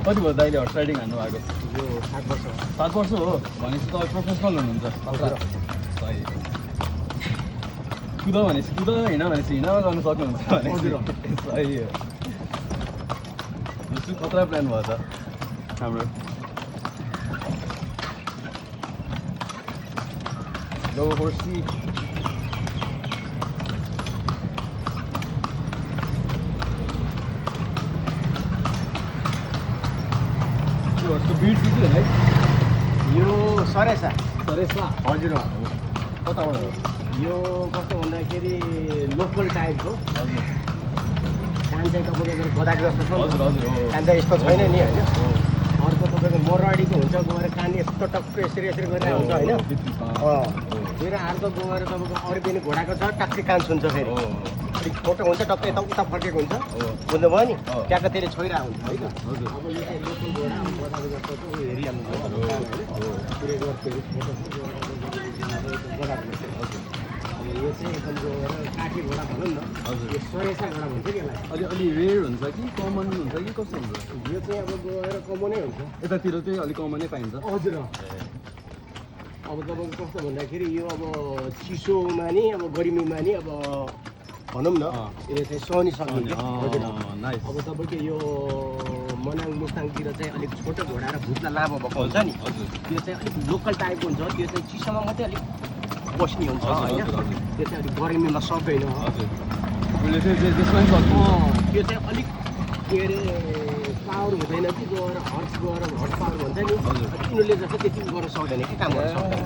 कति भयो दाइले हर्स राइडिङ हान्नु भएको? यो 7 वर्ष हो। 7 वर्ष हो भनेपछि तपाईँ प्रोफेसनल हुनुहुन्छ। सही कुद भनेपछि कुद, हिँड भनेपछि हिँडमा गर्नु सक्नुहुन्छ भने सही हो। यो चाहिँ खतरा प्लान भयो त हाम्रो। Go horsey. त्यो ब्रिड चाहिँ के हो है? यो सरेसा सरेसा हजुर हो। कताबाट हो? यो कस्तो भन्दाखेरि लोकल टाइपको हजुर कान चाहिँ तपाईँको गदाको जस्तो छ हजुर हजुर हो। कान चाहिँ यस्तो छैन नि होइन। हो। अर्को तपाईँको मोरवाडीको हुन्छ गएर कान यस्तो टक्क यसरी यसरी गरेर हुन्छ होइन। फेरि अर्को गएर तपाईँको अर्ग्यानिक घोडाको छ टक्कै कान सुन्छ फेरि अलिक छोटो हुन्छ टक्कै यता उता फर्केको हुन्छ बुझ्नुभयो नि ट्याक्क त्यसले छोइरहेको हुन्छ है त। हजुर अब यो चाहिँ लोकल घोडा अब बजारको जस्तो चाहिँ उयो हेरिहाल्नु भयो कान होइन पुरै गर्दाखेरि फोटो गराएको हुन्छ। अब यो चाहिँ एकदम गएर काठी घोडा भनौँ न हजुर। यो सरेसा घोडा भन्छ कि यसलाई। अलि अलि रेयर हुन्छ कि कमन हुन्छ कि कस्तो हुन्छ? यो चाहिँ अब गएर कमनै हुन्छ। यतातिर चाहिँ अलिक कमनै पाइन्छ। हजुर अब तपाईँको कस्तो भन्दाखेरि यो अब चिसोमा नि अब गर्मीमा नि अब भनौँ न यो चाहिँ सहनी सक्ने हजुर। नाइस। अब तपाईँको यो मनाङ मुस्ताङतिर चाहिँ अलिक छोटो घोडा र भुत्ला लामो भएको हुन्छ नि हजुर त्यो चाहिँ अलिक लोकल टाइपको हुन्छ। त्यो चाहिँ चिसोमा मात्रै अलिक बस्ने हुन्छ होइन। त्यो चाहिँ अलिक गर्मीमा सक्दैन। हजुर उसले चाहिँ त्यसमा पनि सक्छ। त्यो चाहिँ अलिक के अरे पावर हुँदैन कि गएर हर्स पावर भन्छ नि तिनीहरूले जस्तो त्यति गर्न सक्दैन कि काम गर्न सक्दैन।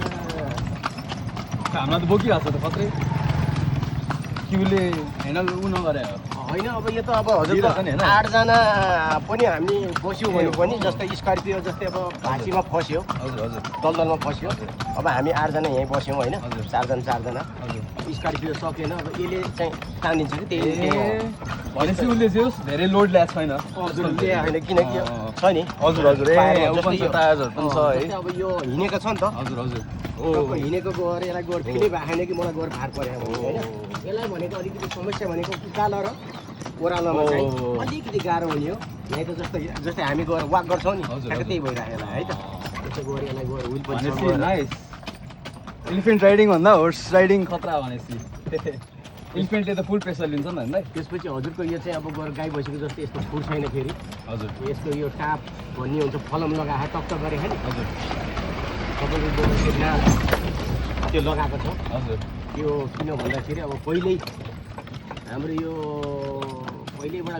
हामीलाई त बोकिरहेको छ त खत्रै कि उसले ह्यान्डल उ नगरे हो। होइन अब यो त अब हजुर दिइरहेको नि होइन? 8जना पनि हामी बस्यौँ भने पनि जस्तै स्कर्पियो जस्तै अब भाँसीमा फस्यो हजुर हजुर दलदलमा फस्यो। अब हामी 8जना यहीँ बस्यौँ होइन हजुर। 4जना हजुर स्कर्पियो सकेन अब यसले चाहिँ तानिदिन्छ कि त्यही भनेपछि उसले चाहिँ धेरै लोड ल्याएको छैन। होइन किनकि यो छ नि हजुर हजुर ए जस्तै यो टायरहरू पनि छ है। जस्तै अब यो हिँडेको छ नि त हजुर हजुर टक्क हिँडेको गएर यसलाई गएर फिलै भएन कि मलाई गएर भार पऱ्यो होइन। यसलाई भनेको अलिकति समस्या भनेको उकालो र ओह्रालोमा चाहिँ अलिकति गाह्रो हुने हो। यहाँ त जस्तै हामी गएर वाक गर्छौँ नि ठ्याक्कै त्यही भइरहेको यसलाई है त। त्यसो गएर यसलाई गएर विल पनि भनेपछि नाइस। एलिफेन्ट राइडिङ भन्दा होर्स राइडिङ खतरा भनेपछि एलिफेन्टले त फुल प्रेसर लिन्छ नि हामीलाई। त्यसपछि हजुरको यो चाहिँ अब गएर गाई भैँसीको जस्तो यस्तो फुल छैन फेरि हजुर यस्तो यो टाप भन्ने हुन्छ फलम लगाएर टक्क गरे होइन हजुर तपाईँको त्यो लगाएको छ। हजुर त्यो किन भन्दाखेरि अब पहिल्यै हाम्रो यो पहिल्यैबाट